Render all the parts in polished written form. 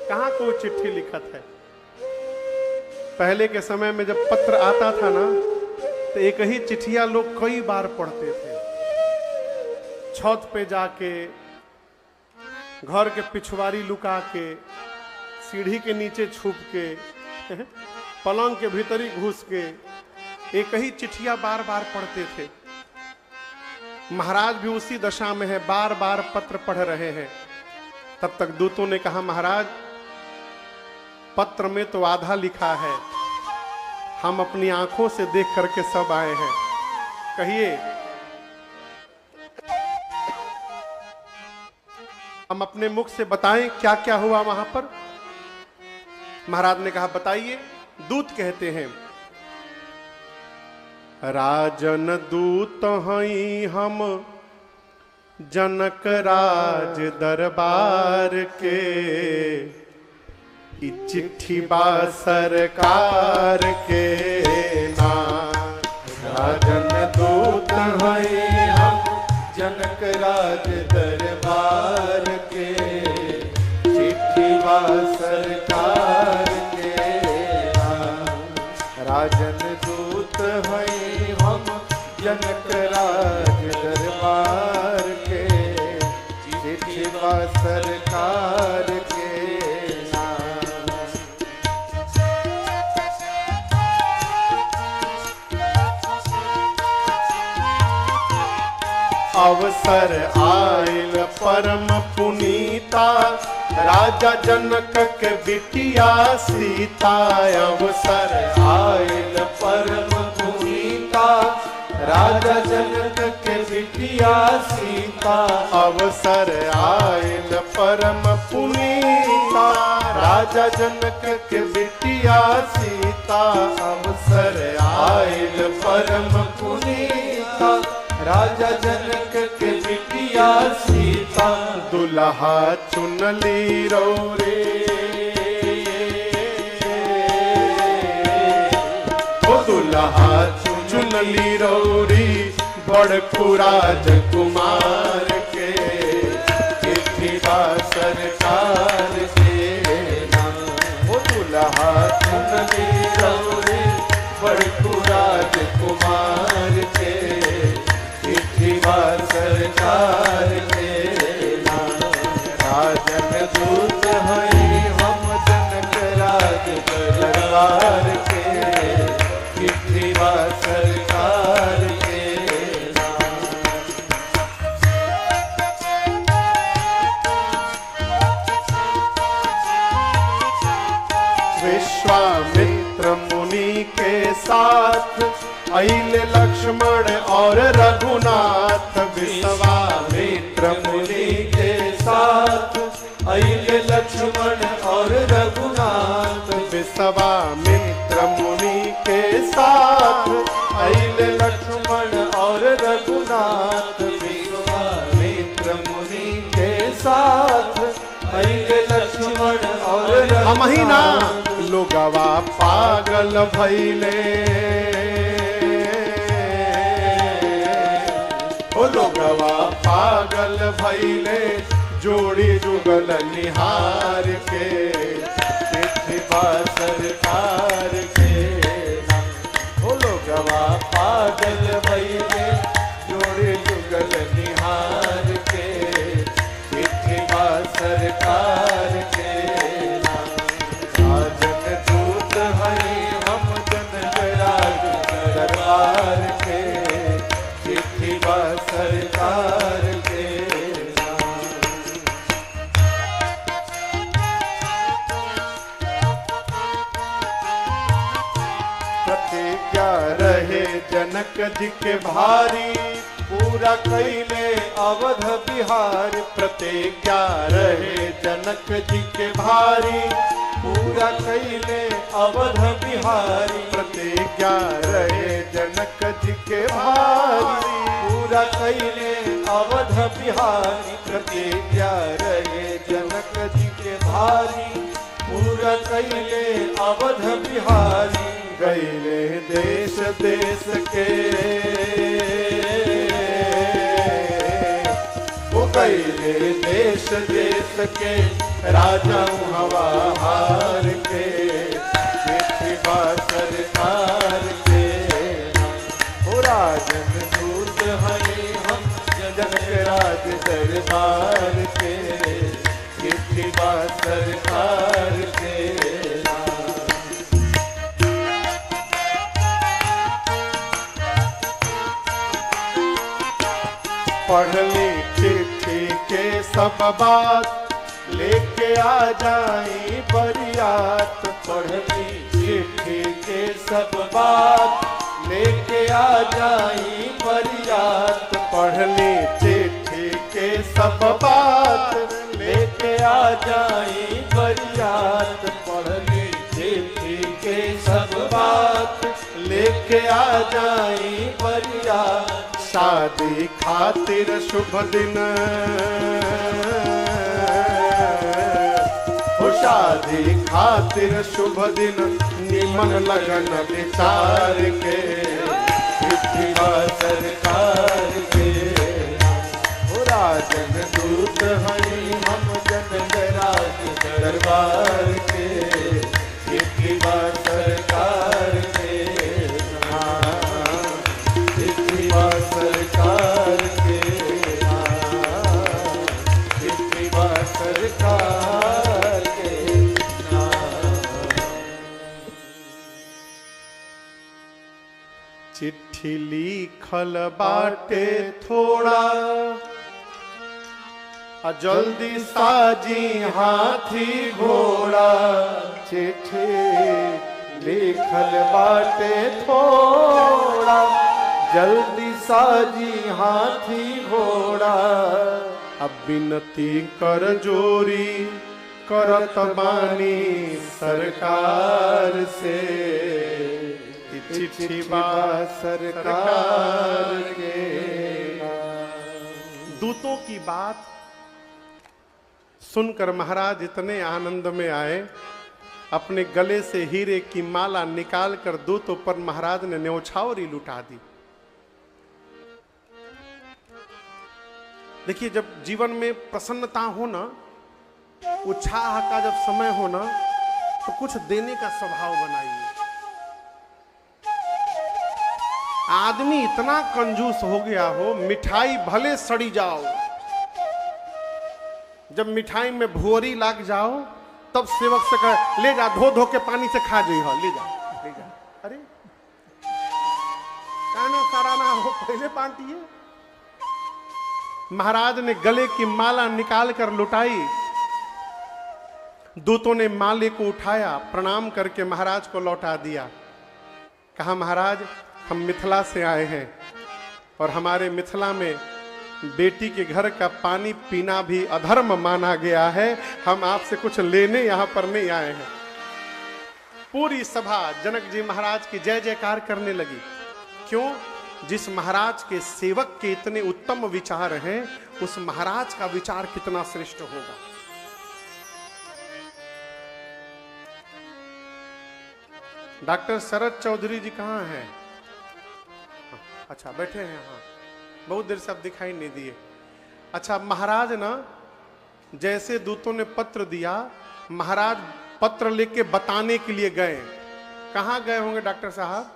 कहाँ को चिट्ठी लिखत है। पहले के समय में जब पत्र आता था ना, तो एक ही चिट्ठिया लोग कई बार पढ़ते थे। छत पे जाके, घर के पिछवाड़ी लुका के, सीढ़ी के नीचे छुप के, पलंग के भीतरी घुस के एक ही चिट्ठिया बार बार पढ़ते थे। महाराज भी उसी दशा में है, बार बार पत्र पढ़ रहे हैं। तब तक दूतों ने कहा, महाराज पत्र में तो आधा लिखा है, हम अपनी आंखों से देख करके सब आए हैं, कहिए हम अपने मुख से बताएं क्या क्या हुआ वहां पर। महाराज ने कहा, बताइए। दूत कहते हैं, राजन दूत हई हम जनक राज दरबार के, ई चिट्ठी बा सरकार के नाम। राजन दूत हई हम जनक राज दरबार के, चिट्ठी बा सरकार के नाम। राजन दूत हई हम जनक राज दरबार के, चिट्ठी बा सरकार के नाम। अवसर आयल परम पुनीता, राजा जनक के बिटिया सीता। अवसर आयल परम पुनीता, राजा जनक के बिटिया सीता। अवसर आयल परम पुनीता, राजा जनक के बिटिया सीता। अवसर आयल परम पुनीता, राजा जनक के बिटिया सीता। दुल्हा चुनली रो रे, ओ दुल्हा चुनली रौरी बड़कू राजकुमार के, चिट्ठी बा सरकार के नाम। ओ दुल्हा चुनली रौरी बड़कू राजकुमार के, चिट्ठी बा सरकार के नाम। राजन दूत हई हम जनक राज दरबार के, चिट्ठी बा सरकार के नाम। विश्वामित्र मुनि के साथ अइले लक्ष्मण और रघुनाथ। विश्वामित्र मुनि के साथ अइले लक्ष्मण और रघुनाथ। विश्वामित्र मुनि के साथ अइले लक्ष्मण और रघुनाथ। विश्वामित्र मुनि के साथ अइले लक्ष्मण और हम ही ना रघुनाथ। लोगवा पागल भइले, ओ लोगवा पागल भइले, जोड़ी जुगल निहार के, चिट्ठी बा सरकार के नाम। ओ लोगवा पागल भइले, जोड़ी जुगल निहार के, चिट्ठी बा सरकार के नाम। राजन दूत हई हम जनक राज दरबार के, चिट्ठी बा सरकार के नाम। प्रतिज्ञा रहे जनक जी के भारी, पूरा कैले अवध बिहार। प्रतिज्ञा रहे जनक जी के भारी, पूरा कैले अवध बिहारी। प्रतिज्ञा रहे जनक जी के भारी, पूरा कैले अवध बिहारी। प्रतिज्ञा रहे जनक जी के भारी, पूरा कैले अवध बिहारी। गईले देश देश के, वो कैले देश देश के राजा हवा हार के चिट्ठी बा सरकार के हो राजन दूत हैं हम जनक राज दरबार के चिट्ठी बा सरकार के पढ़ ली चिट्ठी के सब बात लेके आ जाई बरियात पढ़ ली चिट्ठी के सब बात लेके आ जाई बरियात पढ़ ली चिट्ठी के सब बात लेके आ जाई बरियात पढ़ ली चिट्ठी के सब बात लेके आ जाई बरियात शादी खातिर शुभ दिन हो शादी खातिर शुभ दिन निमन लगन विचार के चिट्ठी बा सरकार के हो राजन दूत हैं हम जनक राज दरबार के चिट्ठी बा सरकार के चिट्ठी बा सरकार के चिट्ठी बा सरकार के चिट्ठी लिखल बाटे थोड़ा जल्दी साजी हाथी घोड़ा चिट्ठी लिखल बाटे थोड़ा जल्दी साजी हाथी घोड़ा अब विनती कर जोरी करत बानी सरकार से चिट्ठी बा सरकार के दूतों की बात सुनकर महाराज इतने आनंद में आए, अपने गले से हीरे की माला निकालकर दूतों पर महाराज ने न्यौछावरी लुटा दी। देखिए, जब जीवन में प्रसन्नता हो ना, उत्साह का जब समय हो ना, तो कुछ देने का स्वभाव बनाइए। आदमी इतना कंजूस हो गया हो, मिठाई भले सड़ी जाओ, जब मिठाई में भुअरी लाग जाओ तब सेवक से कहे ले जा, धो धो के पानी से खा जाइए, ले जा ले जा। अरे कहना कराना हो, पहले बांटिए। महाराज ने गले की माला निकाल कर लुटाई। दूतों ने माले को उठाया, प्रणाम करके महाराज को लौटा दिया। कहा महाराज, हम मिथिला से आए हैं और हमारे मिथिला में बेटी के घर का पानी पीना भी अधर्म माना गया है। हम आपसे कुछ लेने यहां पर नहीं आए हैं। पूरी सभा जनक जी महाराज की जय जयकार करने लगी। क्यों? जिस महाराज के सेवक के इतने उत्तम विचार हैं, उस महाराज का विचार कितना श्रेष्ठ होगा। डॉक्टर शरद चौधरी जी कहाँ हैं? अच्छा, बैठे हैं। हाँ, बहुत देर से अब दिखाई नहीं दिए। अच्छा, महाराज ना जैसे दूतों ने पत्र दिया, महाराज पत्र लेके बताने के लिए गए। कहाँ गए होंगे डॉक्टर साहब?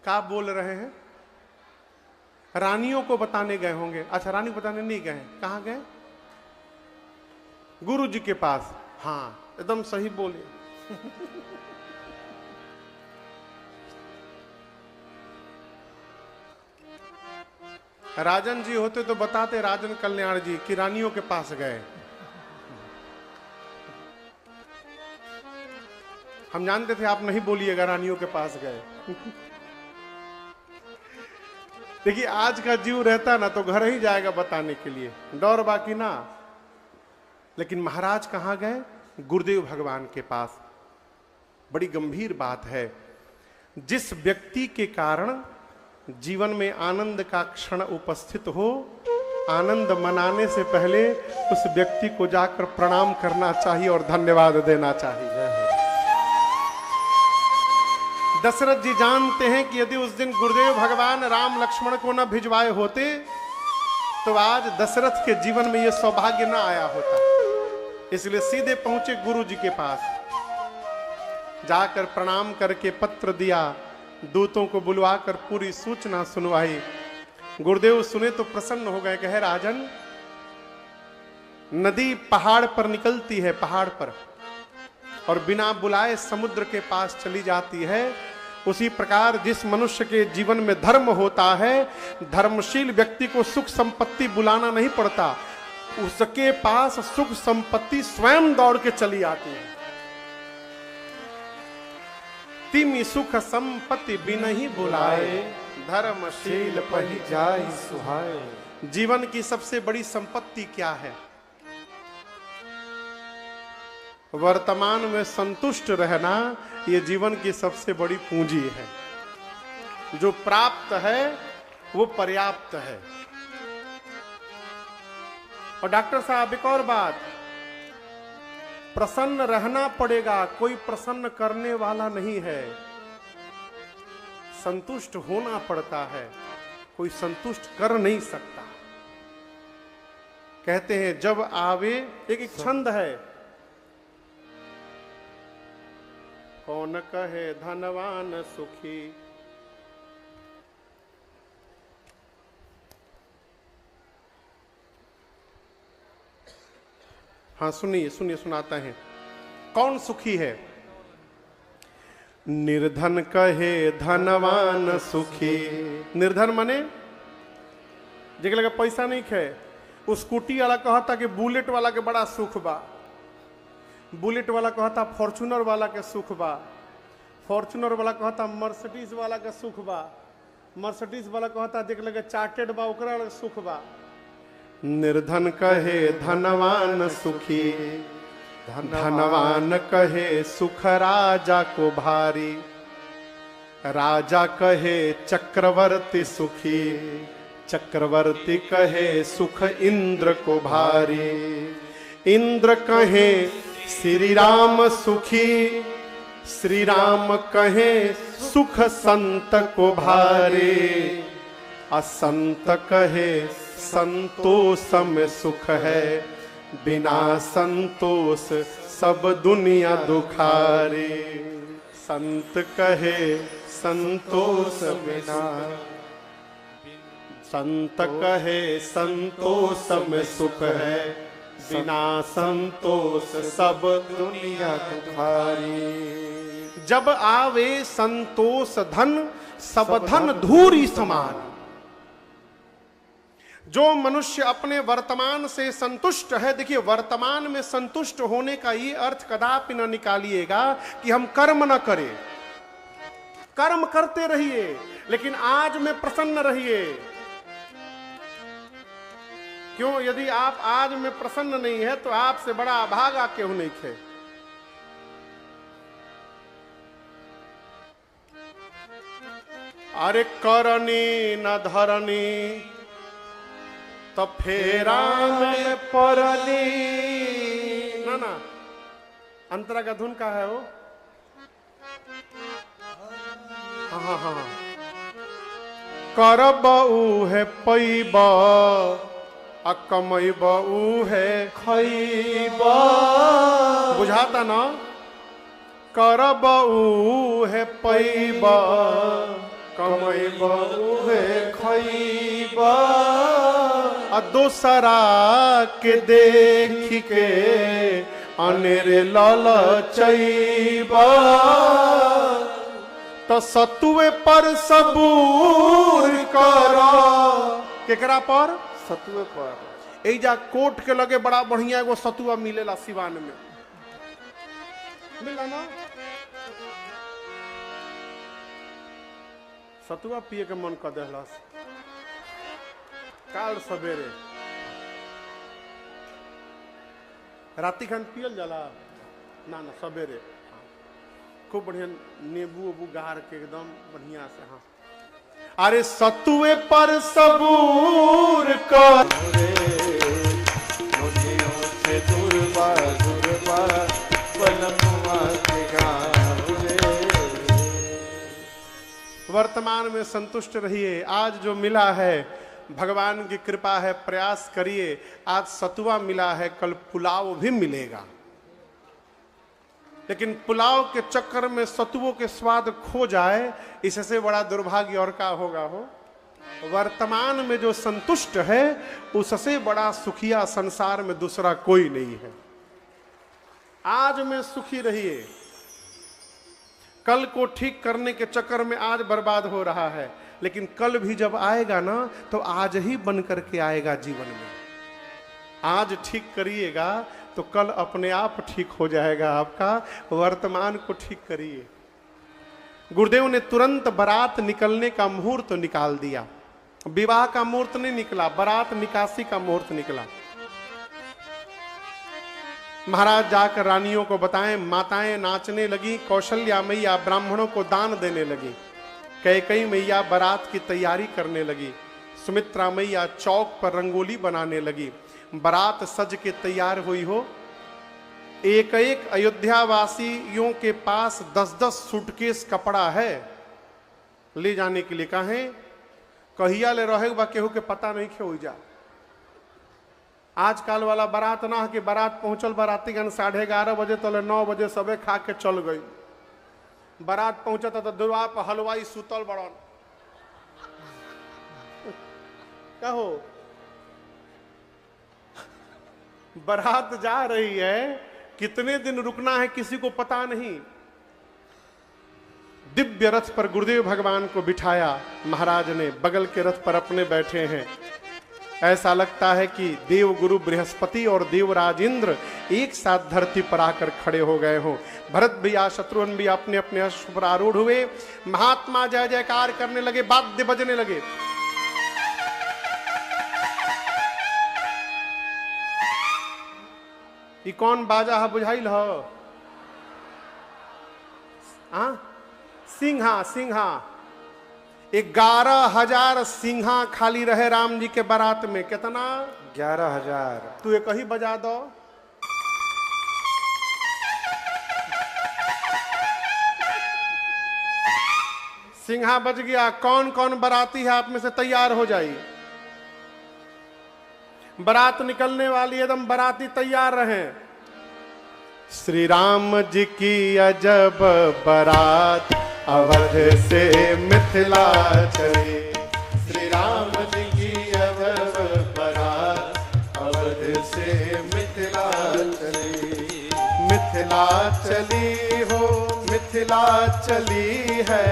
क्या बोल रहे हैं? रानियों को बताने गए होंगे। अच्छा, रानी को बताने नहीं गए, कहाँ गए? गुरु जी के पास। हाँ, एकदम सही बोले। राजन जी होते तो बताते, राजन कल्याण जी, कि रानियों के पास गए। हम जानते थे आप नहीं बोलिएगा रानियों के पास गए। देखिए, आज का जीव रहता ना तो घर ही जाएगा बताने के लिए, डर बाकी ना। लेकिन महाराज कहाँ गए? गुरुदेव भगवान के पास। बड़ी गंभीर बात है। जिस व्यक्ति के कारण जीवन में आनंद का क्षण उपस्थित हो, आनंद मनाने से पहले उस व्यक्ति को जाकर प्रणाम करना चाहिए और धन्यवाद देना चाहिए। दशरथ जी जानते हैं कि यदि उस दिन गुरुदेव भगवान राम लक्ष्मण को न भिजवाए होते तो आज दशरथ के जीवन में यह सौभाग्य न आया होता। इसलिए सीधे पहुंचे गुरु जी के पास, जाकर प्रणाम करके पत्र दिया, दूतों को बुलवाकर पूरी सूचना सुनवाई। गुरुदेव सुने तो प्रसन्न हो गए, कहे राजन नदी पहाड़ पर निकलती है, पहाड़ पर, और बिना बुलाए समुद्र के पास चली जाती है। उसी प्रकार जिस मनुष्य के जीवन में धर्म होता है, धर्मशील व्यक्ति को सुख संपत्ति बुलाना नहीं पड़ता, उसके पास सुख संपत्ति स्वयं दौड़ के चली आती है। तिमि सुख संपत्ति बिनहि बुलाए, धर्मशील पहि जाई सुहाए। जीवन की सबसे बड़ी संपत्ति क्या है? वर्तमान में संतुष्ट रहना, यह जीवन की सबसे बड़ी पूंजी है। जो प्राप्त है वो पर्याप्त है। और डॉक्टर साहब एक और बात, प्रसन्न रहना पड़ेगा, कोई प्रसन्न करने वाला नहीं है। संतुष्ट होना पड़ता है, कोई संतुष्ट कर नहीं सकता। कहते हैं जब आवे, एक छंद है, कौन कहे धनवान सुखी, हाँ सुनिए सुनिए, सुनाता है। कौन सुखी है? निर्धन कहे धनवान सुखी। निर्धन माने जेके लगे पैसा नहीं खे, उस स्कूटी वाला कहता कि बुलेट वाला के बड़ा सुख बा, बुलेट वाला कहता फॉर्चूनर वाला के सुख बा, फॉर्चूनर वाला कहता मर्सिडीज वाला के सुख बा, मर्सिडीज वाला कहता जेके लगे चार्टेड बा ओकरा लगे सुख बा। निर्धन कहे धनवान सुखी, धनवान कहे सुख राजा को भारी, राजा कहे चक्रवर्ती सुखी, चक्रवर्ती कहे सुख इंद्र को भारी, इंद्र कहे श्री राम सुखी, श्री राम कहे सुख संत को भारी, असंत कहे संतोष में सुख है, बिना संतोष सब दुनिया दुखारी। संत कहे संतोष बिना, संत कहे संतोष में सुख है, बिना संतोष सब दुनिया दुखारी। जब आवे संतोष धन, सब धन धूरी समान। जो मनुष्य अपने वर्तमान से संतुष्ट है, देखिए वर्तमान में संतुष्ट होने का ये अर्थ कदापि न निकालिएगा कि हम कर्म न करें। कर्म करते रहिए, लेकिन आज में प्रसन्न रहिए। क्यों? यदि आप आज में प्रसन्न नहीं है तो आपसे बड़ा अभागा क्यों नहीं थे। अरे करनी न धरनी तो फेरा में परनी, ना ना अंतरा का धुन का है वो। हाँ हाँ हाँ, करब ऊ है पैब, अकमैब ऊ है खैब। बुझाता ना? करब ऊ है पैब, कमैब ऊ है खैब। दोसरा के देख के अनेरे ललचैब, तो सतुए पर सबूर कर। केकरा पर? सतुए पर। एजा कोट के लगे बड़ा बढ़िया एगो सतुआ मिलेला सिवान में, मिला ना? सतुआ पिए के मन कर देहलस। काल सवेरे राती खान पियल जाला ना? ना सवेरे खूब बढ़िया नींबू उबू गार के एकदम बढ़िया से। हाँ, अरे सतुए पर सबूर कर, दुर्बा दुर्बा वर्तमान में संतुष्ट रहिए। आज जो मिला है भगवान की कृपा है, प्रयास करिए। आज सतुआ मिला है, कल पुलाव भी मिलेगा, लेकिन पुलाव के चक्कर में सतुओं के स्वाद खो जाए, इससे बड़ा दुर्भाग्य और क्या होगा हो। वर्तमान में जो संतुष्ट है उससे बड़ा सुखिया संसार में दूसरा कोई नहीं है। आज में सुखी रहिए। कल को ठीक करने के चक्कर में आज बर्बाद हो रहा है, लेकिन कल भी जब आएगा ना तो आज ही बन करके आएगा जीवन में। आज ठीक करिएगा तो कल अपने आप ठीक हो जाएगा आपका। वर्तमान को ठीक करिए। गुरुदेव ने तुरंत बारात निकलने का मुहूर्त तो निकाल दिया। विवाह का मुहूर्त नहीं निकला, बारात निकासी का मुहूर्त निकला। महाराज जाकर रानियों को बताएं, माताएं नाचने लगी, कौशल्या मैया ब्राह्मणों को दान देने लगी, कैकेयी मैया बारात की तैयारी करने लगी, सुमित्रा मैया चौक पर रंगोली बनाने लगी। बारात सज के तैयार हुई हो। एक एक अयोध्या वासियों के पास 10-10 सूटकेस कपड़ा है ले जाने के लिए। कहें कहिया ले रहे बा केहू के पता नहीं खे जा। आजकल वाला बारात ना कि बारात पहुंचल, बारातीगण 11:30 बजे तो 9 बजे सबे खा के चल गई। बारात पहुंचता तो दुआ पर हलवाई सुतल बड़न। कहो बारात जा रही है, कितने दिन रुकना है किसी को पता नहीं। दिव्य रथ पर गुरुदेव भगवान को बिठाया महाराज ने, बगल के रथ पर अपने बैठे हैं। ऐसा लगता है कि देव गुरु बृहस्पति और देवराज इंद्र एक साथ धरती पर आकर खड़े हो गए हो। भरत भैया शत्रुघ्न भी अपने अपने अश्व पर आरूढ़ हुए। महात्मा जय जयकार करने लगे, वाद्य बजने लगे। ये कौन बाजा है बुझाइल हो? सिंहा। सिंहा 11,000 सिंहा खाली रहे राम जी के बारात में। कितना? 11,000। तू एक ही बजा दो। सिंहा बज गया। कौन कौन बाराती है आप में से तैयार हो जाइए। बारात निकलने वाली, एकदम बाराती तैयार रहे। श्री राम जी की अजब बारात अवध से मिथिला चली। श्री राम जी की अजब बारात अवध से मिथिला चली। मिथिला चली हो, मिथिला चली है।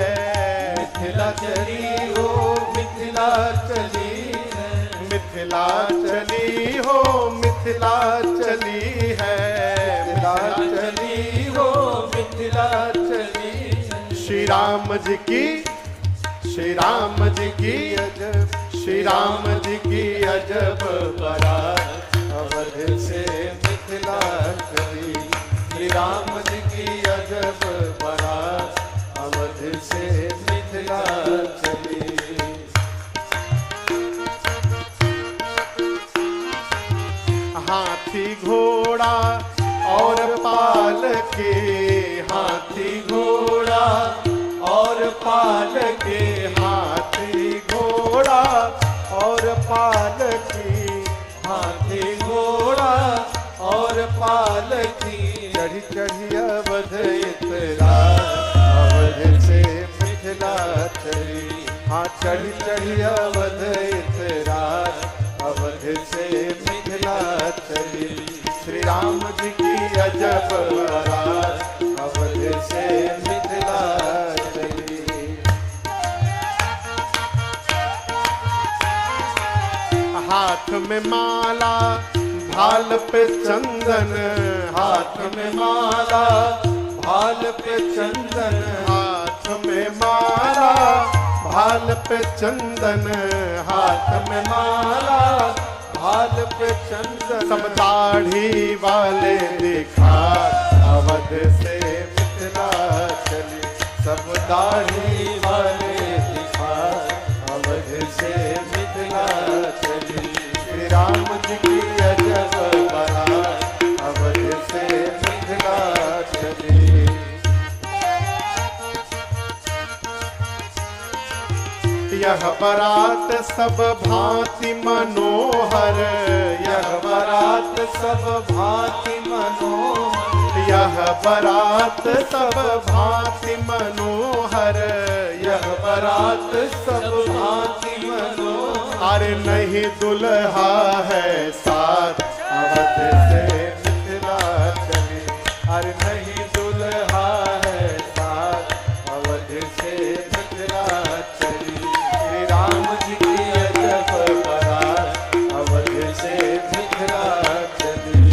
मिथिला चली हो, मिथिला चली है। मिथिला चली हो, मिथिला चली है। मिथिला चली हो, मिथिला चली। श्री राम जी की, श्री राम जी की अजब, श्री राम जी की अजब बारात अवध से मिथिला चली। श्री राम जी की अजब बारात अवध से मिथिला चली। हाथी घोड़ा और पालके, हाथी घोड़ा और पालके। हाथी घोड़ा और पालकी, हाथी घोड़ा और पालकी। चढ़ी चढ़ी अवध इतरा अवध से मिथिला चली। हाँ चढ़ी चढ़ी अवध इतरा अवध से मिथिला चली। श्री राम जी की अजब बारात अवध से मिथिला चली। हाथ में माला भाल पे चंदन, हाथ में माला भाल पे चंदन। हाथ में माला भाल पे चंदन, हाथ में माला भाल पे चंदन। सब दाढ़ी वाले दिखा अवध से मिथिला चली। सब दाढ़ी वाले दिखा अवध से मिथिला चली। श्री राम जी की अजब बारात अवध से मिथिला चली। यह बारात सब भांति मनोहर, यह बारात सब भांति मनोहर, यह बारात सब भांति मनोहर, यह बारात सब भांति मनोहर। अरे नहीं दुल्हा है साथ अवध से मिथिला चली, अरे नहीं दुल्हा है साथ अवध से मिथिला चली। श्री राम जी की अजब बारात अवध से मिथिला चली।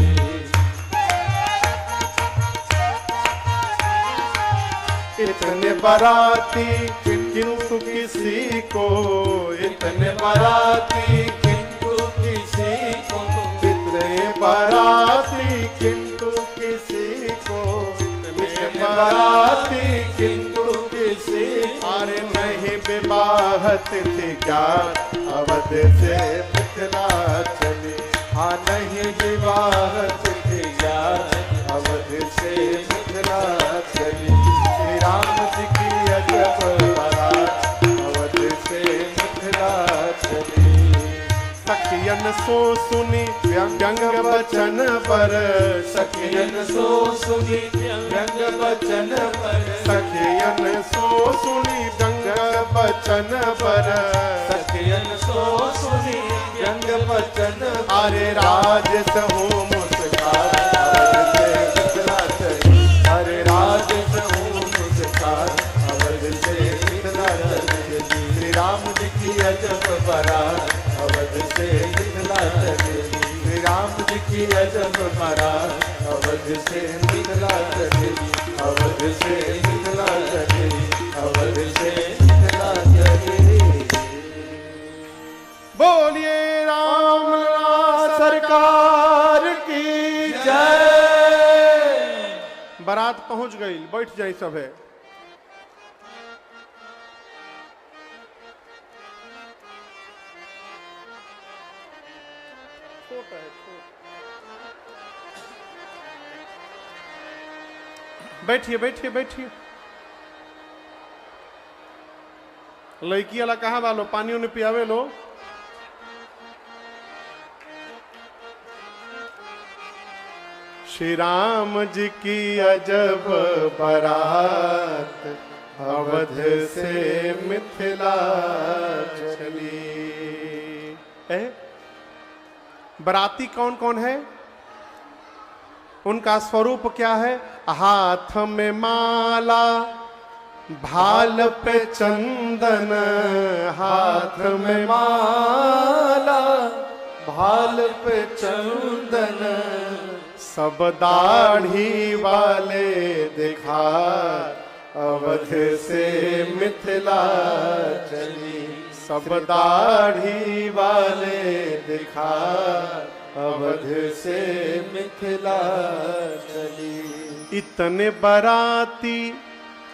इतने बाराती किंतु किसी को, इतने बाराती किंतु किसी को, इतने बाराती किंतु किसी को, इतने बाराती किंतु किसी अरे नहीं विवाह तिथि ज्ञात अवध से मिथिला चली। हाँ नहीं विवाह तिथि ज्ञात अवध से मिथिला चली। श्री राम जी की अजब बारात अवध से मिथिला चली। सखियन सो सुनी व्यंग बचन पर, सखियन सो सुनी व्यंग बचन पर, सखियन सो सुनी व्यंग बचन पर, सखियन सो सुनी व्यंग बचन। अरे राजस हो मुस्कान अवध से मिथिला चली, अरे राज सहू मुस्कान अवध से मिथिला चली। श्री राम जी की अजब बारात अवध से मिथिला चली। श्री राम जी की अजब बारात अवध से मिथिला चली, अवध से मिथिला चली, अवध से मिथिला चली। बोलिए राम लला सरकार की जय। बारात पहुंच गई, बैठ जाए सब है। बैठिए बैठिए बैठिए। लड़की वाला कहाँ वालो, पानी उन्हें पियावे लो। श्री राम जी की अजब बारात अवध से मिथिला चली। बाराती कौन कौन है, उनका स्वरूप क्या है? हाथ में माला, भाल पे चंदन, हाथ में माला, भाल पे चंदन, सब दाढ़ी वाले दिखा अवध से मिथिला चली। सब दाढ़ी वाले दिखा अवध से मिथिला चली। इतने बाराती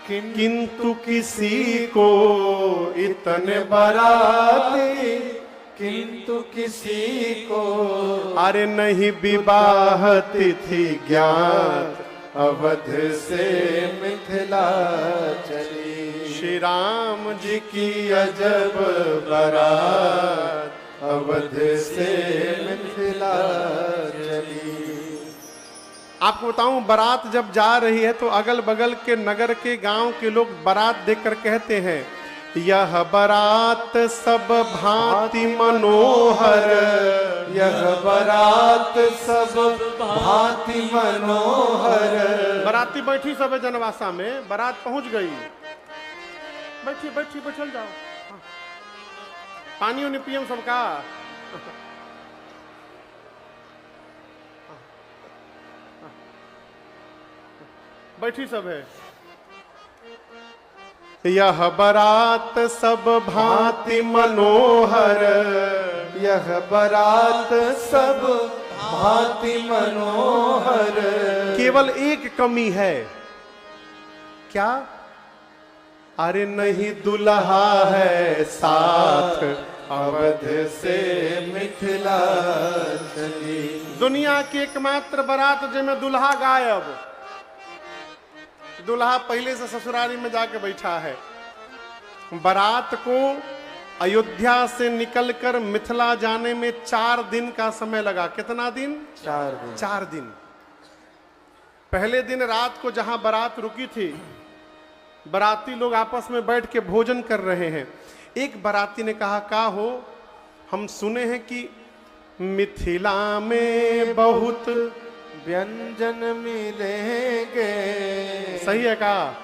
किंतु किसी को, इतने बाराती किंतु किसी को, अरे नहीं विवाह तिथि ज्ञात अवध से मिथिला चली। श्री राम जी की अजब बारात अवध से मिथिला चली। आपको बताऊं, बारात जब जा रही है तो अगल बगल के नगर के गांव के लोग बारात देखकर कहते हैं, यह बारात सब भांति मनोहर, यह बारात सब भांति मनोहर। बाराती बैठी सब जनवासा में, बारात पहुंच गई। बैठी बैठी बैठल जाओ, पानी उन्हें पियम सबका। बैठी सब है। यह बारात सब भांति मनोहर, यह बारात सब भांति मनोहर। केवल एक कमी है, क्या? अरे नहीं दुल्हा है साथ अवध से मिथिला चली। दुनिया की एकमात्र बारात जिसमें दुल्हा गायब, दुल्हा पहले से ससुराली में जाके बैठा है। बारात को अयोध्या से निकलकर मिथिला जाने में 4 दिन का समय लगा। कितना दिन? 4 दिन। 4 दिन। पहले दिन रात को जहां बारात रुकी थी, बाराती लोग आपस में बैठ के भोजन कर रहे हैं। एक बाराती ने कहा, का हो, हम सुने हैं कि मिथिला में बहुत व्यंजन मिलेंगे। सही है कहा?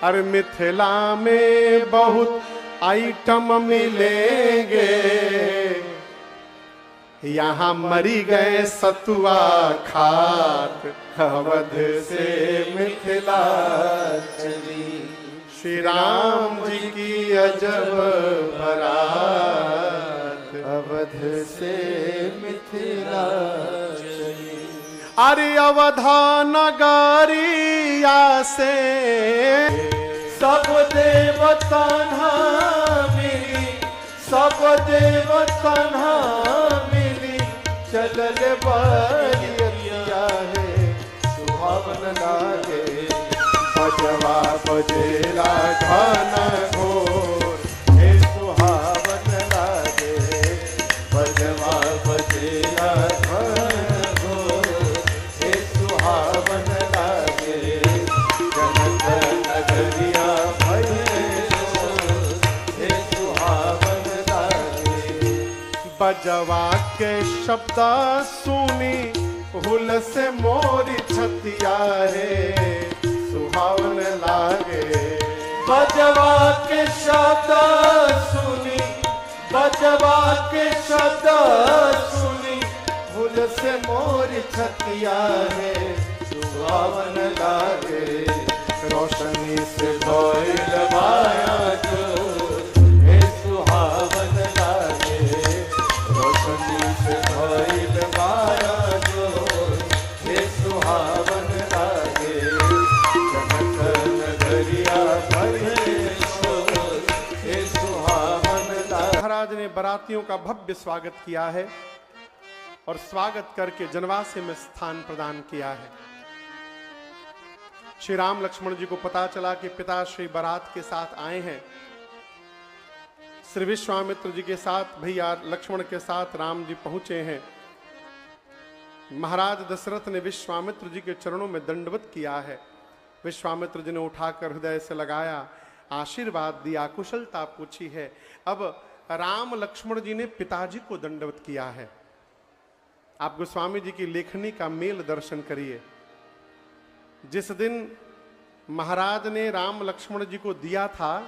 अरे मिथिला में बहुत आइटम मिलेंगे, यहाँ मरी गए सतुआ खात, अवध से मिथिला चली, श्री राम जी की अजब बारात, अवध से मिथिला चली। अरे अवधा नगरिया से सब देवतन मिली, सब देवतन मिली, चलल बलिया है, सुहावन लागे। बजवा बजेला घन घोर, हे सुहावन लागे। बजवा बजेला घन घोर, हे सुहावन लागे। जनक नगरिया भये शोर, हे सुहावन लागे। बजवा के शब्द सुनी हुल से मोरी छतिया रे, सुहावन लागे। बजवा के शब्द सुनी, बजवा के शब्द सुनी, भूल से मोर छतिया है, सुहावन लागे। रोशनी से भइल माया जो, हे सुहावन लागे। रोशनी से भइल माया जो, हे सुहावन लागे। जनक नगरिया भये शोर, हे सुहावन लागे। महाराज ने बारातियों का भव्य स्वागत किया है और स्वागत करके जनवासे में स्थान प्रदान किया है। श्री राम लक्ष्मण जी को पता चला कि पिता श्री बारात के साथ आए हैं। श्री विश्वामित्र जी के साथ भैया लक्ष्मण के साथ राम जी पहुंचे हैं। महाराज दशरथ ने विश्वामित्र जी के चरणों में दंडवत किया है। विश्वामित्र जी ने उठाकर हृदय से लगाया, आशीर्वाद दिया, कुशलता पूछी है। अब राम लक्ष्मण जी ने पिताजी को दंडवत किया है। आप गोस्वामी जी की लेखनी का मेल दर्शन करिए। जिस दिन महाराज ने राम लक्ष्मण जी को दिया था,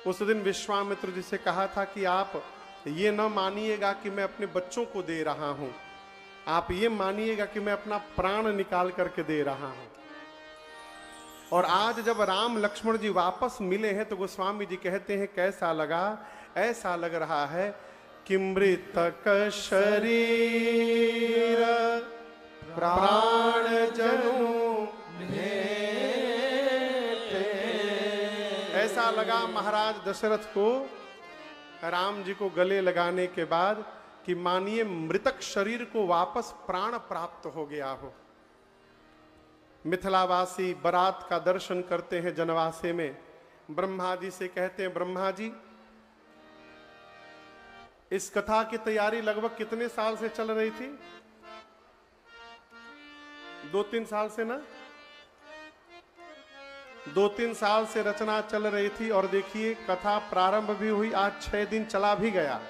उस दिन विश्वामित्र जी से कहा था कि आप ये न मानिएगा कि मैं अपने बच्चों को दे रहा हूं, आप ये मानिएगा कि मैं अपना प्राण निकाल करके दे रहा हूं। और आज जब राम लक्ष्मण जी वापस मिले हैं तो गोस्वामी जी कहते हैं, कैसा लगा? ऐसा लग रहा है कि मृतक शरीर प्राण जनु ऐसा लगा महाराज दशरथ को राम जी को गले लगाने के बाद कि मानिए मृतक शरीर को वापस प्राण प्राप्त हो गया हो। मिथिलावासी बारात का दर्शन करते हैं जनवासे में। ब्रह्मा जी से कहते हैं, ब्रह्मा जी इस कथा की तैयारी लगभग कितने साल से चल रही थी? 2-3 साल से ना? 2-3 साल से रचना चल रही थी और देखिए कथा प्रारंभ भी हुई, आज 6 दिन चला भी गया।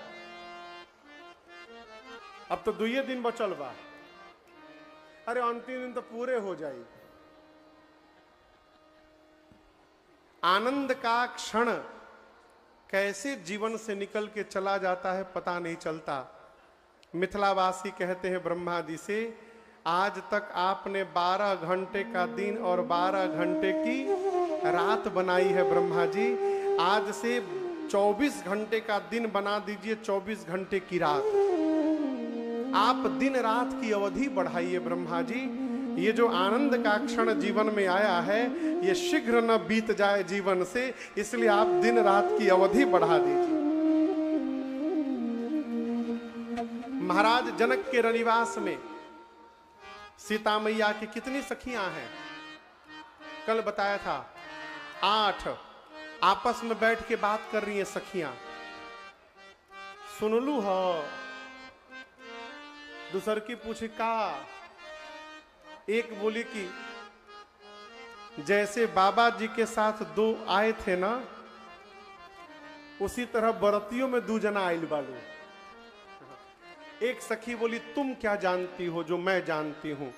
अब तो 2 दिन बचल बा। अरे अंतिम दिन तो पूरे हो जाए। आनंद का क्षण कैसे जीवन से निकल के चला जाता है पता नहीं चलता। मिथिलावासी कहते हैं ब्रह्मा जी से, आज तक आपने 12 घंटे का दिन और 12 घंटे की रात बनाई है ब्रह्मा जी, आज से 24 घंटे का दिन बना दीजिए, 24 घंटे की रात। आप दिन रात की अवधि बढ़ाइए ब्रह्मा जी। ये जो आनंद का क्षण जीवन में आया है ये शीघ्र न बीत जाए जीवन से, इसलिए आप दिन रात की अवधि बढ़ा दीजिए। महाराज जनक के रनिवास में सीता मैया की कितनी सखियां हैं? कल बताया था 8। आपस में बैठ के बात कर रही हैं सखियां। सुनलू हो? दूसर की पूछे का? एक बोली कि जैसे बाबा जी के साथ दो आए थे ना, उसी तरह बरतियों में दो जना आइल बालू। एक सखी बोली तुम क्या जानती हो जो मैं जानती हूं,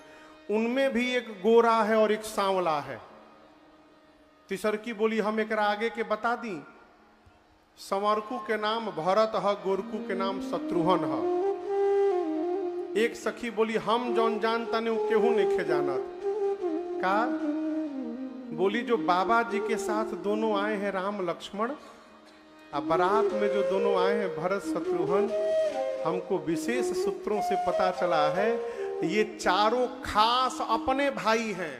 उनमें भी एक गोरा है और एक सांवला है। तीसर की बोली हम एक आगे के बता दी, संवरकू के नाम भरत है, गोरकू के नाम शत्रुघ्न है। एक सखी बोली हम जौन जानता नहीं केहू नहीं खे जानत का। बोली जो बाबा जी के साथ दोनों आए हैं राम लक्ष्मण, और बारात में जो दोनों आए हैं भरत शत्रुघ्न, हमको विशेष सूत्रों से पता चला है ये चारों खास अपने भाई हैं,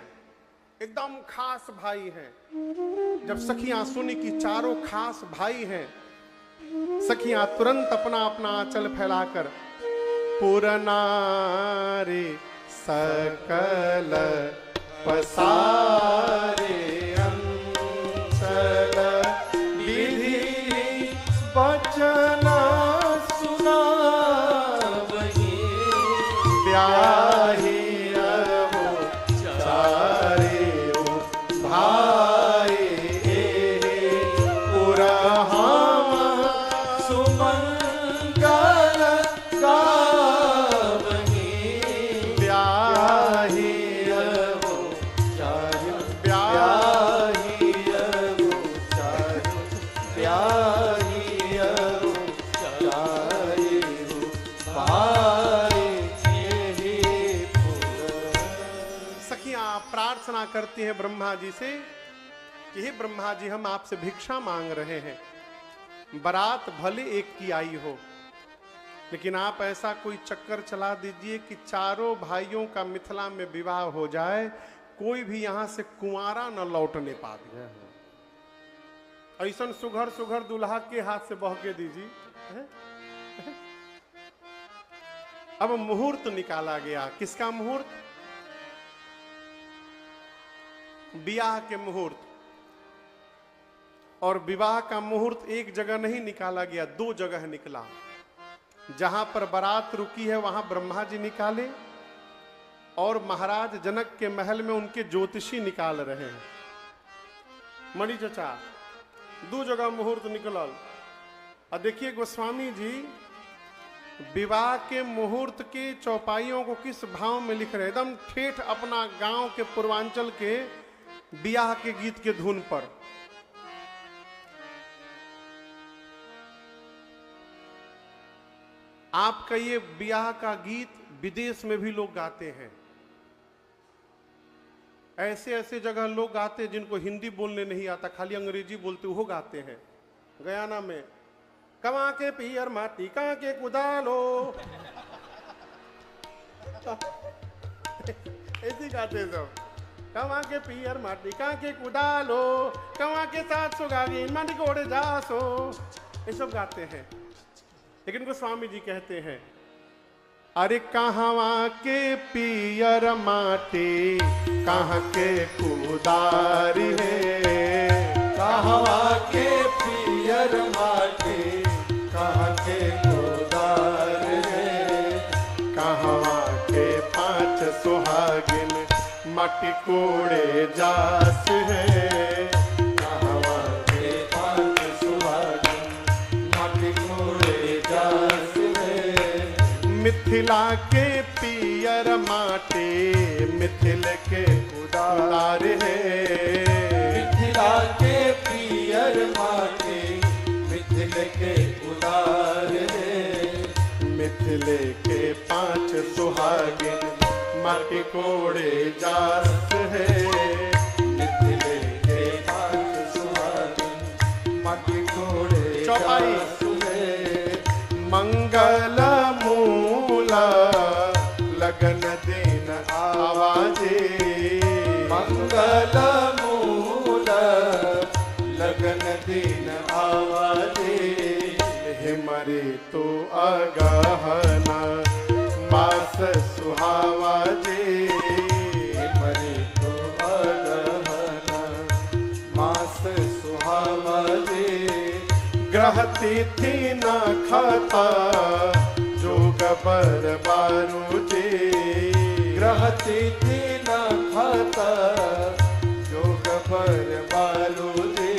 एकदम खास भाई हैं। जब सखियां सुनी कि चारों खास भाई हैं, सखियां तुरंत अपना अपना आंचल फैलाकर पुरनारे सकल पसारे अंचल विधि वचना सुनावहि ब्याहि अहो चारे भाई पुरहाम सुमंगल गावहि ब्याहि अहो चारे ब्याहि अहो चारे ब्याहि अहो चारे भाई। सखियां प्रार्थना करती हैं ब्रह्मा जी से कि हे ब्रह्मा जी हम आपसे भिक्षा मांग रहे हैं, बारात भले एक की आई हो, लेकिन आप ऐसा कोई चक्कर चला दीजिए कि चारों भाइयों का मिथिला में विवाह हो जाए, कोई भी यहां से कुंवारा न लौटने पावे। ऐसा सुघर सुघर दुल्हा के हाथ से बहके दीजिए। अब मुहूर्त निकाला गया। किसका मुहूर्त? ब्याह के मुहूर्त। और विवाह का मुहूर्त एक जगह नहीं निकाला गया, दो जगह निकला। जहां पर बारात रुकी है वहां ब्रह्मा जी निकाले, और महाराज जनक के महल में उनके ज्योतिषी निकाल रहे हैं। मणि चचा दो जगह मुहूर्त निकलल। और देखिए गोस्वामी जी विवाह के मुहूर्त के चौपाइयों को किस भाव में लिख रहे, एकदम ठेठ अपना गांव के पूर्वांचल के ब्याह के गीत के धुन पर। आपका ये ब्याह का गीत विदेश में भी लोग गाते हैं। ऐसे ऐसे जगह लोग गाते हैं जिनको हिंदी बोलने नहीं आता, खाली अंग्रेजी बोलते वो गाते हैं। गयाना में कमा के पियर माटी का के कुदालो ऐसे गाते सब। कमा के पियर माटी का के कुदालो, कमा के साथ सुगागी माटी कोड़े जासो, ये सब गाते हैं। लेकिन गोस्वामी जी कहते हैं अरे कहवा के पियर माटी कहाँ के कुदारी है, कहवा के पियर माटी कहाँ के कुदार है, कहवा के पांच सुहागिन माटी कोड़े जास है, कहवा के पांच सुहागिन माटी कोड़े जास है, मिथिला के पियर माटी मिथिल के कुदार है, मिथिला के पियर माटी मिथिल के कुदार है, मिथिले के पांच सुहागिन माटी कोड़े जास है, मिथिले के पांच सुहागिन माटी कोड़े चौपाई। जास है, मंगल मूला लगन दिन आवाजे, मंगल मूल लगन दिन आवाजे, हिमरे तो अगहना मास सुहावा जे, मरे तो अगहना मास सुहावा तिथि न खाता जोग पर बारूदे। ग्रह तिथि न खाता जोग पर बारूदे।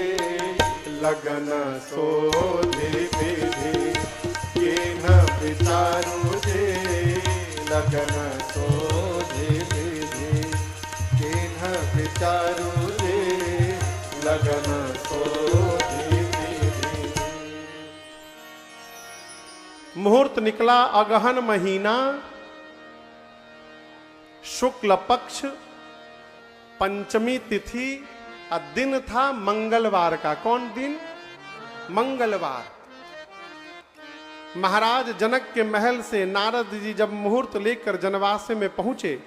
लगन सोधि विधि के न विचारू दे। लगन सोधि विधि के न विचारू दे। लगन सोधि विधि। मुहूर्त निकला अगहन महीना, शुक्ल पक्ष, पंचमी तिथि, और दिन था मंगलवार का। कौन दिन? मंगलवार। महाराज जनक के महल से नारद जी जब मुहूर्त लेकर जनवासे में पहुंचे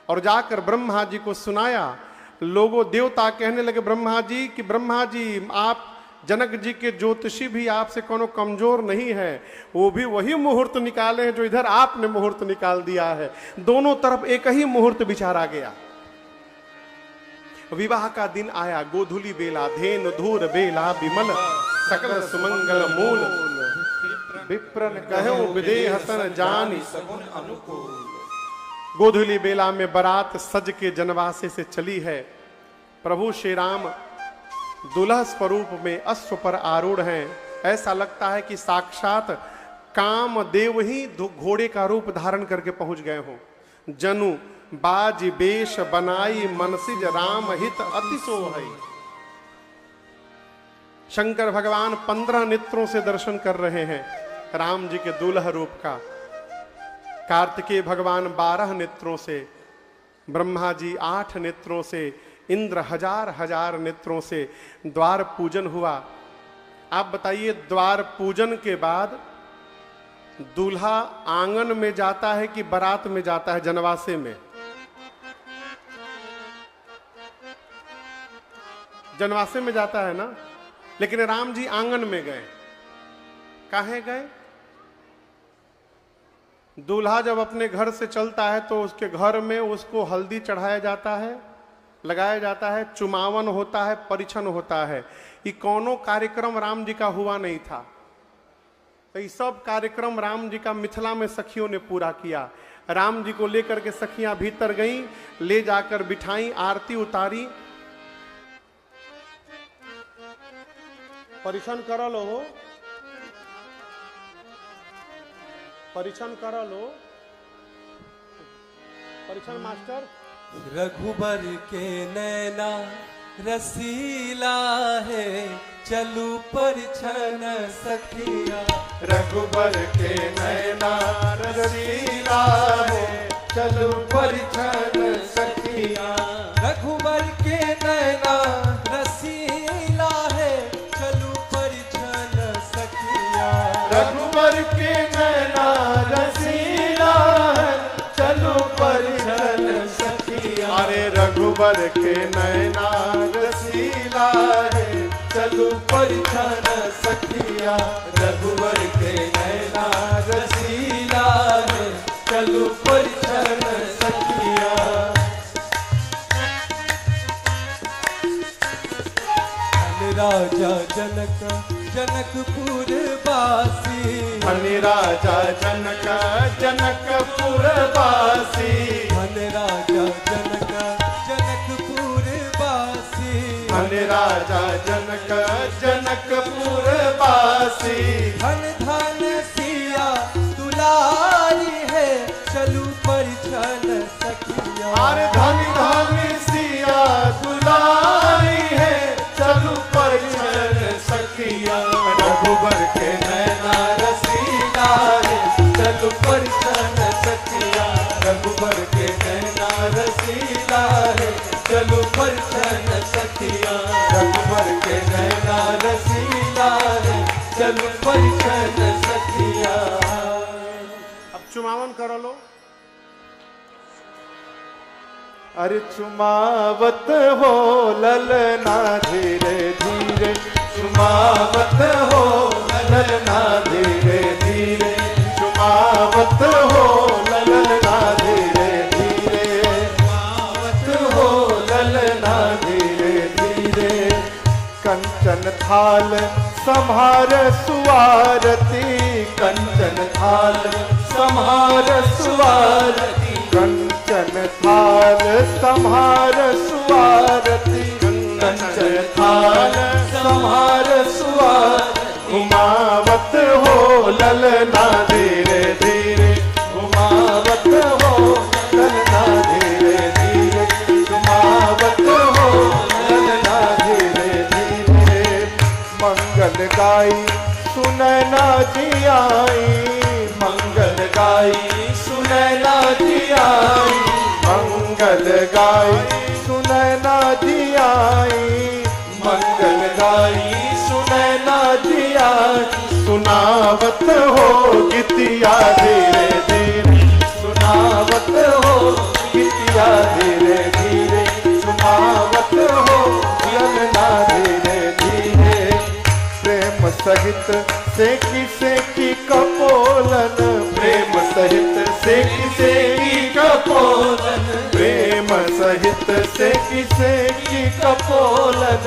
और जाकर ब्रह्मा जी को सुनाया, लोगों देवता कहने लगे ब्रह्मा जी कि ब्रह्मा जी आप जनक जी के ज्योतिषी भी आपसे कोनो कमजोर नहीं है, वो भी वही मुहूर्त निकाले हैं जो इधर आपने मुहूर्त निकाल दिया है। दोनों तरफ एक ही मुहूर्त विचारा गया। विवाह का दिन आया, गोधुली बेला, धेनु धूर बेला विमल, सकल सुमंगल मूल, विप्रन कहो विदेह सन जानी सगुन अनुकूल। गोधुली बेला में बारात सज के जनवासे से चली है। प्रभु श्री राम दुल्हा स्वरूप में अश्व पर आरूढ़ हैं। ऐसा लगता है कि साक्षात कामदेव ही घोड़े का रूप धारण करके पहुंच गए हों। जनु बाज बेश बनाई मनसिज राम हित अति सोहई। शंकर भगवान 15 नेत्रों से दर्शन कर रहे हैं राम जी के दुल्हा रूप का। कार्तिकेय भगवान 12 नेत्रों से, ब्रह्मा जी 8 नेत्रों से, इंद्र हजार हजार नेत्रों से द्वार पूजन हुआ। आप बताइए, द्वार पूजन के बाद दूल्हा आंगन में जाता है कि बारात में जाता है? जनवासे में। जनवासे में जाता है ना, लेकिन राम जी आंगन में गए। काहे गए? दूल्हा जब अपने घर से चलता है तो उसके घर में उसको हल्दी चढ़ाया जाता है, लगाया जाता है, चुमावन होता है, परिछन होता है। ये कौनों कार्यक्रम राम जी का हुआ नहीं था। तो ये सब कार्यक्रम राम जी का मिथिला में सखियों ने पूरा किया। राम जी को लेकर के सखियां भीतर गईं, ले जाकर बिठाई, आरती उतारी। परिछन कर लो, परिछन कर लो, परिछन मास्टर। रघुबर के नैना रसीला है, चलू परिछन सखिया। रघुबर के नैना रसीला है, चलू परिछन सखिया। रघुबर के नैना रसीला है, चलू परिछन सखिया। रघुबर के नैना रसीला है, चलू परिछन सखिया। अरे रघुबर के नैना रसीला है, चलू परिछन सखिया। रघुबर के नैना रसीला है, चलू परिछन सखिया। राजा जनक जनकपुर वासी। धन राजा जनक जनकपुर वासी। धन राजा जनक जनकपुर वासी। धन राजा जनक जनकपुर वासी। धन धन सिया दुलारी है, चलू परिछन सखिया। अरे धन धन सिया दुलारी है, चलू परिछन सखिया। रघुबर के नैना रसीला है, चलू परिछन सखिया। रघुबर के नैना रसीला है, चलू परिछन सखिया। रघुबर के नैना रसीला है, चलू परिछन सखिया। अब चुमावन कर लो। अरे चुमावत हो ललना धीरे धीरे। चुमावत हो ललना धीरे धीरे। चुमावत हो ललना धीरे धीरे। चुमावत हो ललना धीरे धीरे। कंचन थाल संहार सुवारती, कंचन थाल संहार सुवारती, कंचन थाल संहार सुवारती, कंचन थाल संहार सुवारती। घुमावत हो ललना धीरे धीरे, घुमावत हो ललना धीरे धीरे, घुमावत हो ललना धीरे धीरे। मंगल गाई सुनैना जी आई, मंगल गाई सुनैना जी आई, मंगल गाई सुनैना जी आई, मंगल गाई सुनैना जी आई। सुनावत हो गीतिया धीरे धीरे, सुनावत हो गीतिया धीरे धीरे, सुनावत हो ललना धीरे धीरे। प्रेम सहित सेकी कपोलन, प्रेम सहित सेकी कपोलन, प्रेम सहित सेकी कपोलन,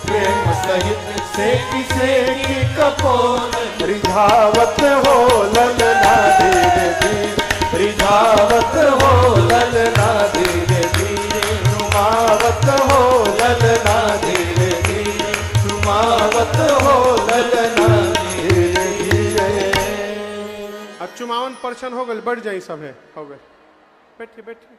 प्रेम सहित सेकी कपोलन। रिझावत हो ललना धीरे धीरे, रिझावत हो ललना धीरे धीरे, घुमावत हो ललना धीरे धीरे, घुमावत हो ललना धीरे धीरे। अब 54% हो गए, बढ़ जाए सब है, हो गए। बैठिए बैठिए।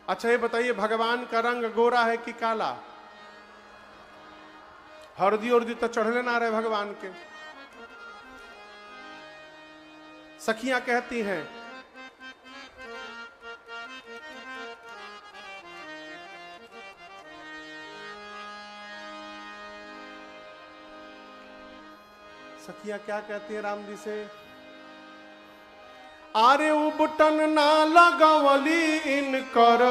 अच्छा ये बताइए, भगवान का रंग गोरा है कि काला? हरदी उर्दी तो चढ़ले ना रहे भगवान के। सखियां कहती हैं सखियां क्या कहती है राम जी से? आरे उबटन ना लगवली इनकर,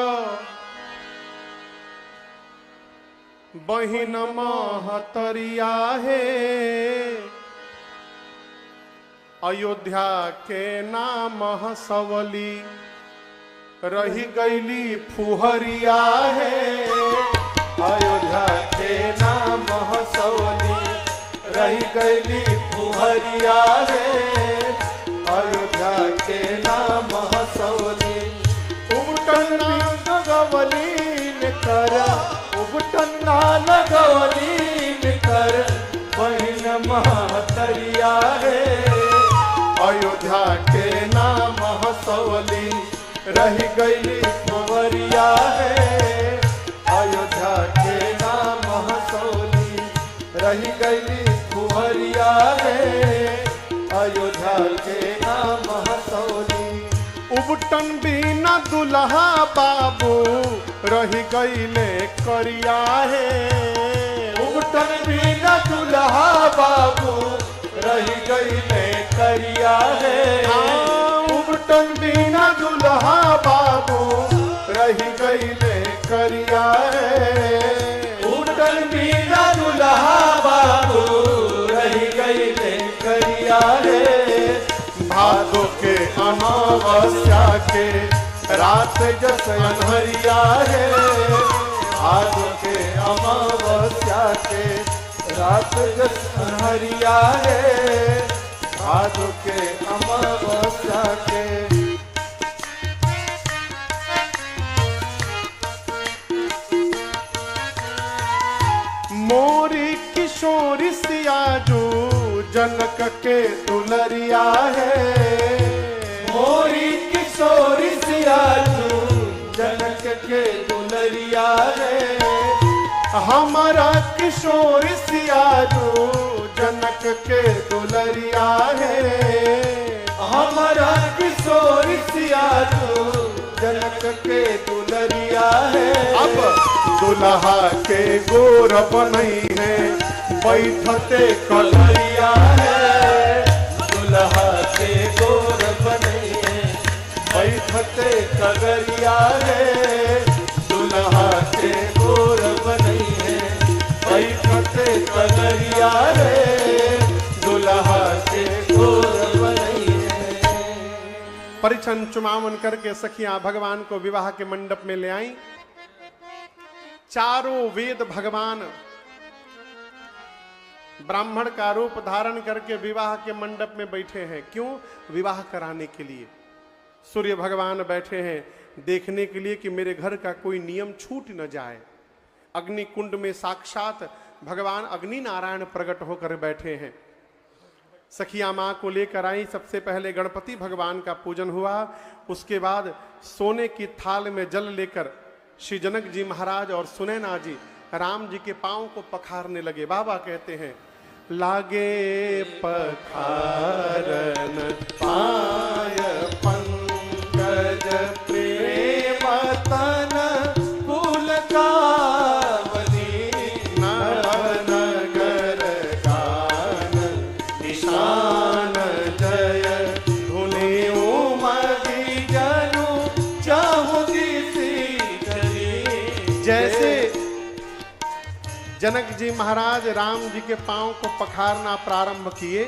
बहिन महतरिया है, अयोध्या के नाम हसवली, रही गईली फुहरिया है, अयोध्या के नाम हसवली, रही गईली फुहरिया है, अयोध्या के नाम हसवली। उबटन ना लगवली कर, उबटन ना लगवली कर, बहिन महतरिया है, अयोध्या के नाम हसवली, रही गईली फुहरिया है, अयोध्या के नाम हसवली, रही गईली फुहरिया है, अयोध्या के नाम हसवली। उबटन बिना दुल्हा बाबू, रही गईले करिया है, उबटन बिना दुल्हा बाबू, रही गईले करिया है, उबटन बिना दुल्हा बाबू, रही गईले करिया है, उबटन बिना दुल्हा बाबू, रही गईले करिया है। भादो के अमावस्या के रात जस अनहरिया है, भादो के अमावस्या के रात जस अनहरिया है, भादो के अमावस्या के। मोरी किशोरी सियाजू जनक के दुलरिया है, मोरी किशोरी सियाजू जनक के दुलरिया है, हमारा किशोर सियाजू जनक के दुलरिया है, हमारा किशोर सियाजू जनक के दुलरिया है। अब दुल्हा के गोर बनई है, बैठते कलरिया है, दुल्हा के गोर बनई है, बैठते कगरिया है, दुल्हा के गोर बनई है, बैठते कगरिया है, दुल्हा के गोर बनई है। परिछन चुमावन करके सखियां भगवान को विवाह के मंडप में ले आई। चारों वेद भगवान ब्राह्मण का रूप धारण करके विवाह के मंडप में बैठे हैं। क्यों? विवाह कराने के लिए। सूर्य भगवान बैठे हैं देखने के लिए कि मेरे घर का कोई नियम छूट न जाए। अग्नि कुंड में साक्षात भगवान अग्नि नारायण प्रकट होकर बैठे हैं। सखिया माँ को लेकर आई। सबसे पहले गणपति भगवान का पूजन हुआ, उसके बाद सोने की थाल में जल लेकर श्री जनक जी महाराज और सुनैना जी राम जी के पांव को पखारने लगे। बाबा कहते हैं लागे पखारन पाय पंकज प्रेम तन पुलकावली नगर गान निशान जय धुनि उमगी जनु चाहुदी सीतली। जैसे जनक जी महाराज राम जी के पांव को पखारना प्रारंभ किए,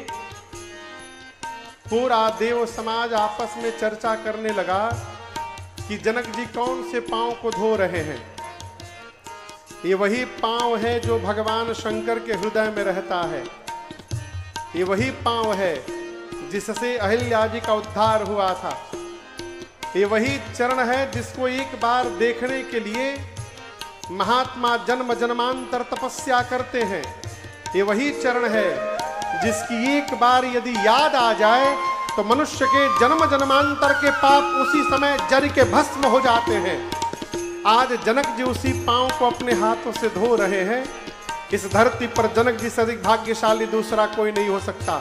पूरा देव समाज आपस में चर्चा करने लगा कि जनक जी कौन से पांव को धो रहे हैं। ये वही पांव है जो भगवान शंकर के हृदय में रहता है। ये वही पांव है जिससे अहिल्या जी का उद्धार हुआ था। ये वही चरण है जिसको एक बार देखने के लिए महात्मा जन्म जन्मांतर तपस्या करते हैं। ये वही चरण है जिसकी एक बार यदि याद आ जाए तो मनुष्य के जन्म जन्मांतर के पाप उसी समय जल के भस्म हो जाते हैं। आज जनक जी उसी पांव को अपने हाथों से धो रहे हैं। इस धरती पर जनक जी से अधिक भाग्यशाली दूसरा कोई नहीं हो सकता।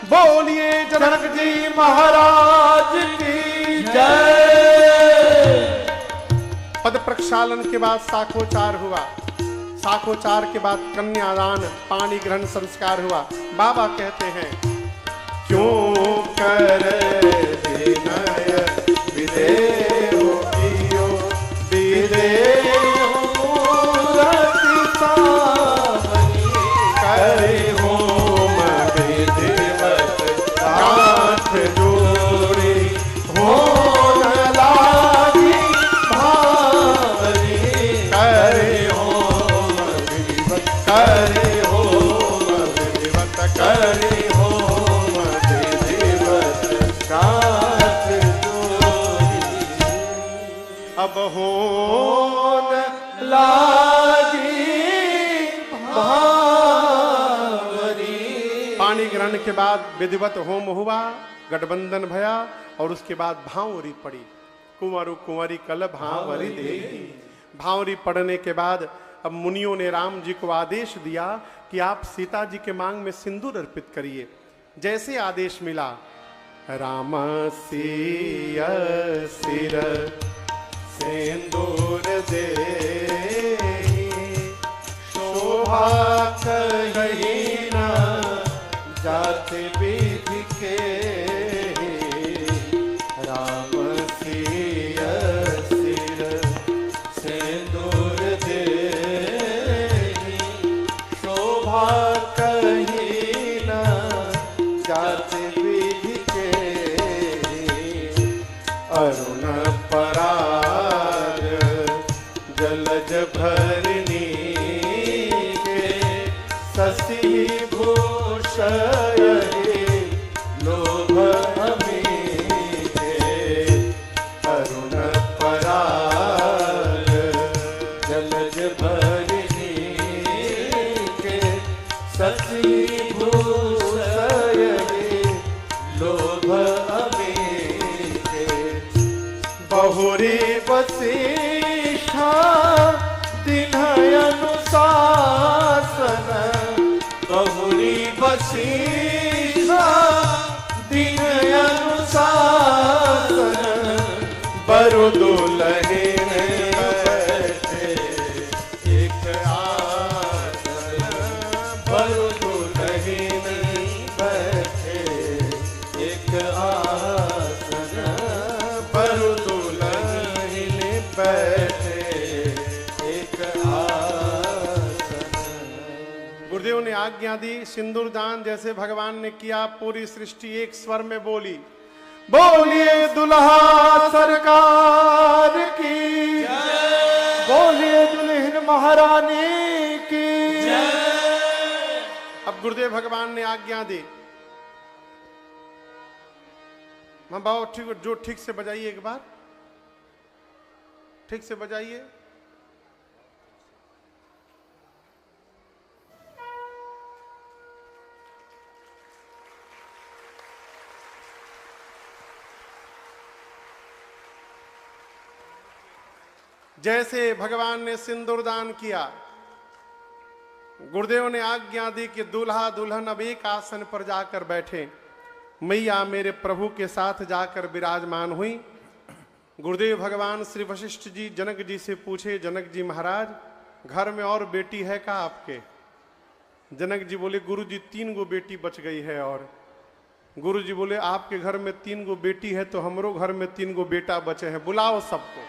बोलिए जनक जी महाराज की जय। पद प्रक्षालन के बाद साखोचार हुआ। साखोचार के बाद कन्यादान पाणी ग्रहण संस्कार हुआ। बाबा कहते हैं क्यों कर विनय विदेहो कियो विदेहो मूर्ति सावनी करे होम विधिवत हाथ जोड़े हो न लागी भावनी करे होम विधिवत करे होम विधिवत करे होम विधिवत हाथ जोड़ी। अब होन लागी भावरी। पानी ग्रहण के बाद विधिवत होम हुआ, गठबंधन भया और उसके बाद भांवरी पड़ी। कुंवरु कुंवरी कल भांवरी देगी। भांवरी पड़ने के बाद अब मुनियों ने राम जी को आदेश दिया कि आप सीता जी के मांग में सिंदूर अर्पित करिए। जैसे आदेश मिला राम सिया सिर सिंदूर दे शोभा कहीं न जाते विधि के राम सिया सिर सिंदूर दे शोभा कहीं न जाते विधि के अरुण पराग जलज भरनी के शशि भूषय लोभ हमें अरुण पराग जलज भरनी के शशि भूषय लोभ हमें बहुरी वशिष्ठा दिन्हय अनुशासन बहुरी वशिष्ठा दिन्हय अनुशासन बरु दुलहे बैठे एक आसन बरु दुलहे बैठे एक आसन बरु दुलहे बैठे एक आसन। गुरुदेव ने आज्ञा दी, सिंदूर दान जैसे भगवान ने किया, पूरी सृष्टि एक स्वर में बोली, बोलिए दुल्हा सरकार की, बोलिए दुल्हन महाराज गुरुदेव भगवान ने आज्ञा दी। मैं बाबा ठीक, जो ठीक से बजाइए, एक बार ठीक से बजाइए। जैसे भगवान ने सिंदूर दान किया, गुरुदेव ने आज्ञा दी कि दूल्हा दुल्हन अब एक आसन पर जाकर बैठे। मैया मेरे प्रभु के साथ जाकर विराजमान हुई। गुरुदेव भगवान श्री वशिष्ठ जी जनक जी से पूछे, जनक जी महाराज, घर में और बेटी है का आपके? जनक जी बोले, गुरु जी 3 गो बेटी बच गई है। और गुरु जी बोले, आपके घर में 3 गो बेटी है तो हमरो घर में 3 गो बेटा बचे हैं, बुलाओ सबको।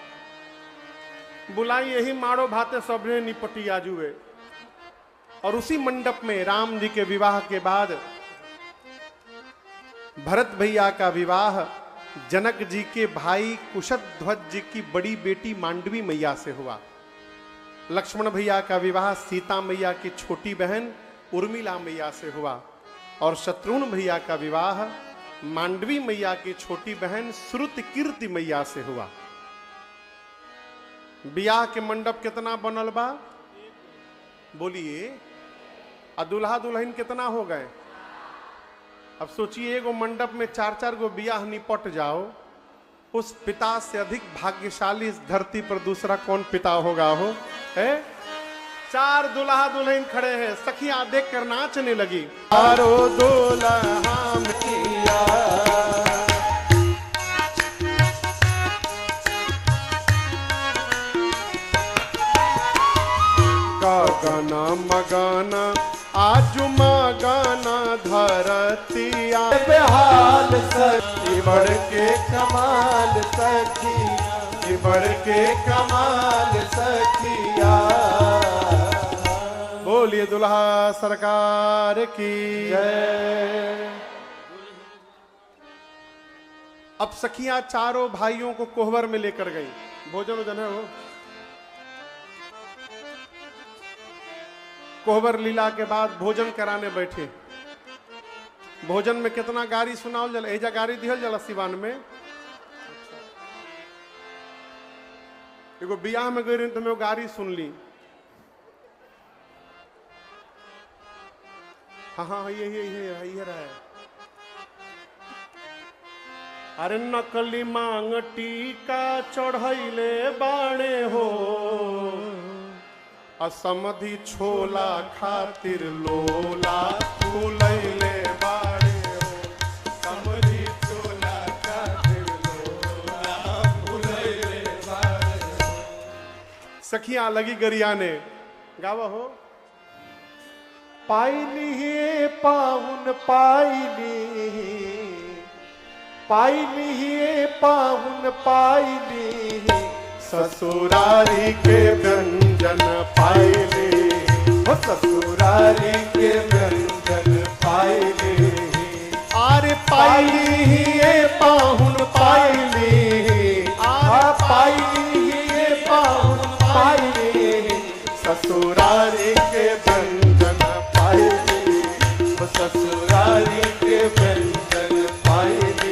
बुलाई, यही मारो भाते सबने निपटी आजुए। और उसी मंडप में राम जी के विवाह के बाद भरत भैया का विवाह जनक जी के भाई कुशध्वज जी की बड़ी बेटी मांडवी मैया से हुआ। लक्ष्मण भैया का विवाह सीता मैया की छोटी बहन उर्मिला मैया से हुआ। और शत्रुघ्न भैया का विवाह मांडवी मैया की छोटी बहन श्रुत कीर्ति मैया से हुआ। ब्याह के मंडप कितना बनल बा बोलिए, और दुल्हा दुल्हन कितना हो गए? अब सोचिए, एगो मंडप में 4-4 गो ब्याह निपट जाओ, उस पिता से अधिक भाग्यशाली इस धरती पर दूसरा कौन पिता होगा हो? है 4 दुल्हा दुल्हन खड़े हैं, सखियां देख कर नाचने लगी। आरो दुल्हा किया गाना मगाना आज मगाना धरतिया बेहाल सखी बढ़ के कमाल सखी, बढ़ के कमाल सखिया। बोलिए दुल्हा सरकार की जय। अब सखियां चारों भाइयों को कोहबर में लेकर गई। भोजन वोजन है वो। कोहबर लीला के बाद भोजन कराने बैठे। भोजन में कितना गारी सुनाओ जल, एजा गारी दिहल जला सिवान में। एगो बियाह में गई रही तो मैं गारी सुन ली। हाँ हाँ ये रहा है। अरे नकली मांग टीका चढ़ैले बाणे हो, असमधि छोला खातिर लोला फूलैले बाड़े हो, समधि छोला खातिर लोला फूलैले बाड़े हो। सखियां लगी गरियाने, गावा हो। पाइली हे पाहुन पाइली, पाइली हे पाहुन पाइली, ससुरारी के व्यंजन पाइली, हो ससुरारी के व्यंजन पाइली। आरे पाइली हे पाहुन पाइली, पाइली हे पाहुन पाइली, ससुरारी के व्यंजन पाइली, ससुरारी के व्यंजन पाइली।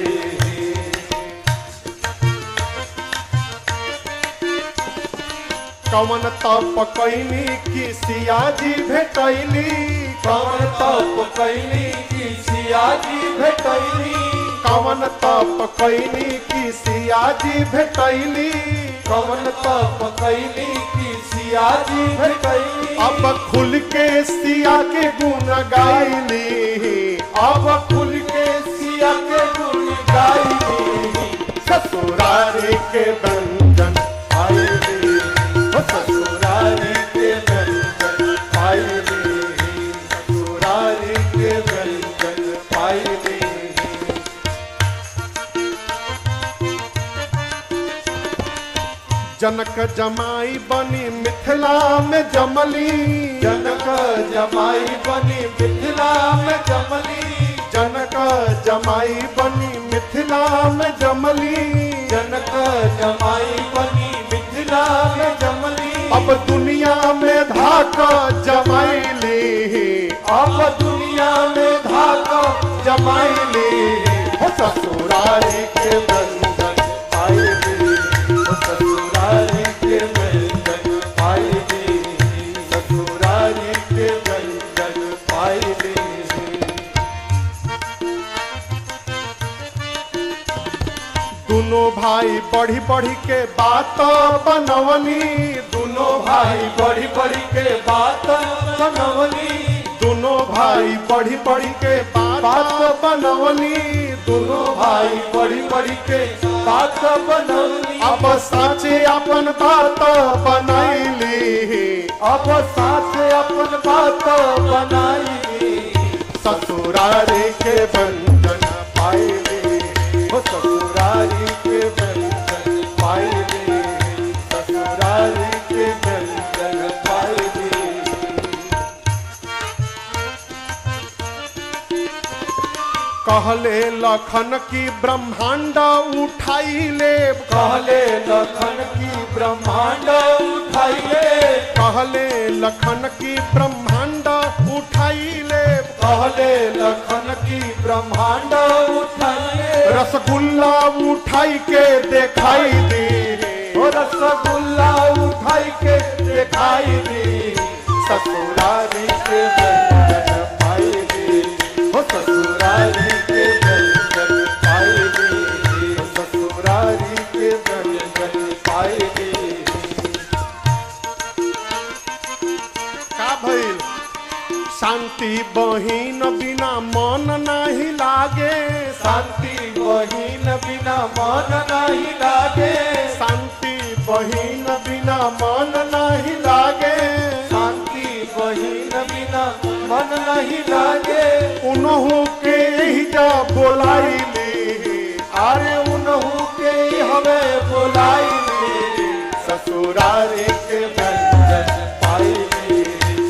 कवन तप कैली की सिया जी भेटैली, कवन तप कैली की सिया जी भेटैली, कवन तप कैली की सिया जी भेटैली, कवन तप कैली की सिया जी भेटैली। अब खुल के सिया के गुण गाइली, अब खुल के सिया के गुण गाइली, ससुरारी के व्यंजन पाइली, ससुरारी के व्यंजन पाइली, ससुरारी के व्यंजन पाइली। जनक जमाई बनी मिथिला में जमली, जनक जमाई बनी मिथिला में जमली, जनक जमाई बनी मिथिला में जमली, जनक जमाई बनी मिथिला में जमली। अब दुनिया में धाका जमाईली, अब दुनिया जमाईली हो ससुरारी के बंधन पाईली हो ससुरारी के बंधन पाईली ससुरारी के बंधन पाईली दोनों भाई बढ़ी बढ़ी के बात बनवनी दोनों भाई बढ़ी बढ़ी के बात बनवनी दोनों भाई बढ़ी बढ़ी के बात बनवनी दोनों भाई बढ़ी बढ़ी के बात बनवनी अब साचे अपन बात बनैली अब साथ अपन बात बनाई ससुरारी के बंधन पाईली हो ससुरारी के बंधन पाईली ससुरारी के बंधन पाईली कहले लखन की ब्रह्मांड उठाई ले कहले लखन की ब्रह्मांड उठाइले कहले लखन की ब्रह्मांड उठाई ले कहले लखन की ब्रह्मांड उठाइले रसगुल्ला उठाई के दिखाई दी हो रसगुल्ला उठाई के दिखाई दी ससुरारी के बंधन पाईली हो ससुरारी के बंधन पाईली हो ससुरारी के बंधन पाईली का भइल शांति बहिन बिना मन नहीं लागे शांति बहिन बिना मन नहीं लागे शांति बहिन बिना मन नहीं लागे शांति बहिन बिना मन नहीं लागे उनहु के ही जा बोलाइली अरे उनहु के हमें बुलाईली ससुरारी के बंधन पाईली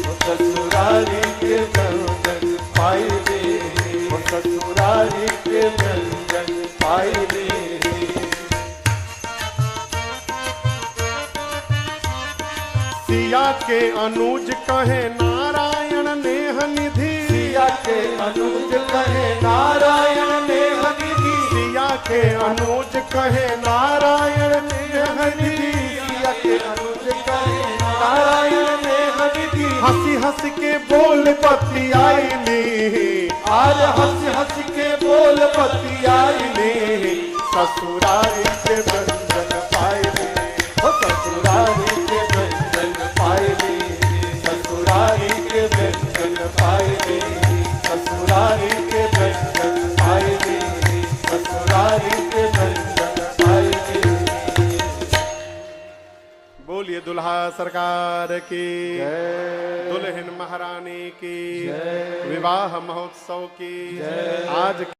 हो ससुरारी के बंधन पाईली हो ससुरारी के बंधन पाईली सिया के अनुज कहे नारायण नेह निधि सिया के अनुज कहे नारायण नेह निधि सिया के अनुज कहे नारायण नेह निधि सिया के अनुज कहे नारायण नेह निधि हंसी हंस के बोल बतियाइली आज हंस हंस के बोल बतियाईली ससुरारी के बंधन पाइली हो ससुरारी के बंधन पाईली ससुरारी के बंधन पाईली ससुरारी के बंधन पाईली ससुरारी के बंधन पाईली बोलिए दुल्हा सरकार की जय दुल्हन महारानी की जय। विवाह महोत्सव की आज